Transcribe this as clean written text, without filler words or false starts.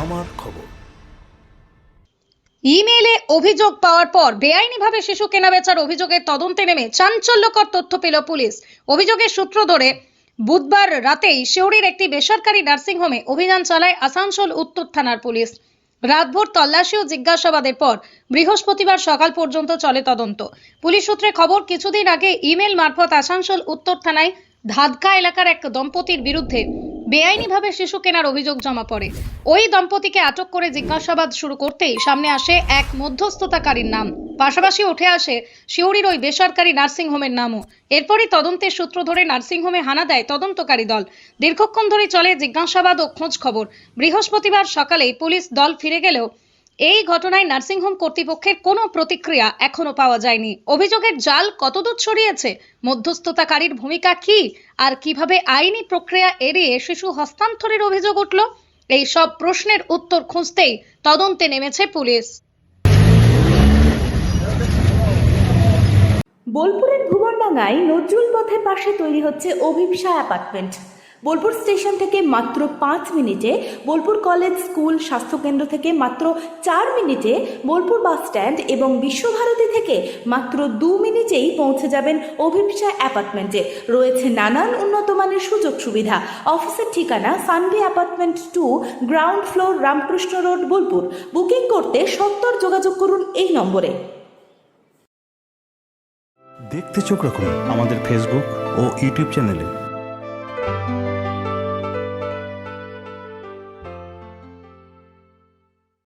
আমার খবর। ইমেইলে অভিযোগ পাওয়ার পর বেআইনিভাবে শিশু কেনাবেচার অভিযোগের তদন্তে নেমে চাঞ্চল্যকর তথ্য পেল পুলিশ। অভিযোগের সূত্র ধরে বুধবার রাতেই সিউড়ির একটি বেসরকারি নার্সিংহোমে অভিযান চালায় আসানসোল উত্তর থানার পুলিশ। রাতভর তল্লাশি ও জিজ্ঞাসাবাদের পর বৃহস্পতিবার সকাল পর্যন্ত চলে তদন্ত। পুলিশ সূত্রে খবর, কিছুদিন আগে ইমেল মারফত আসানসোল উত্তর থানায় ধাদকা এলাকার এক দম্পতির বিরুদ্ধে বেআইনিভাবে শিশু কেনার অভিযোগ জমা পড়ে। ওই দম্পতিকে আটক করে জিজ্ঞাসাবাদ শুরু করতেই সামনে আসে এক মধ্যস্থতাকারীর নাম, পাশাপাশি উঠে আসে সিউড়ির ওই বেসরকারি নার্সিংহোমের নামও। এরপরই তদন্তের সূত্র ধরে নার্সিংহোমে হানা দেয় তদন্তকারী দল। দীর্ঘক্ষণ ধরে চলে জিজ্ঞাসাবাদ ও খোঁজ খবর। বৃহস্পতিবার সকালে পুলিশ দল ফিরে গেলেও এই ঘটনায় নার্সিংহোম কর্তৃপক্ষের কোনো প্রতিক্রিয়া এখনো পাওয়া যায়নি। অভিযোগের জাল কতদূর ছড়িয়েছে, মধ্যস্থতাকারীর ভূমিকা কি, আর কিভাবে আইনি প্রক্রিয়া এড়িয়ে শিশু হস্তান্তরের অভিযোগ উঠল, এই সব প্রশ্নের উত্তর খুঁজতেই তদন্তে নেমেছে পুলিশ। বোলপুরের ভুবনডাঙ্গায় নজরুল পথের পাশে তৈরি হচ্ছে অভিপ্সা অ্যাপার্টমেন্ট। বোলপুর স্টেশন থেকে মাত্র 5 মিনিটে, বোলপুর কলেজ, স্কুল, স্বাস্থ্যকেন্দ্র থেকে মাত্র 4 মিনিটে, বোলপুর বাস স্ট্যান্ড এবং বিশ্বভারতী থেকে মাত্র 2 মিনিটেই পৌঁছে যাবেন অভিপ্সা অ্যাপার্টমেন্টে। রয়েছে নানান উন্নত মানের সুযোগ সুবিধা। অফিসের ঠিকানা Sanvi apartment 2, ground floor, Ramakrishna road, Bolpur. Booking করতে সত্বর যোগাযোগ করুন এই নম্বরে। দেখতে চোখ রাখুন আমাদের ফেসবুক ও ইউটিউব চ্যানেলে।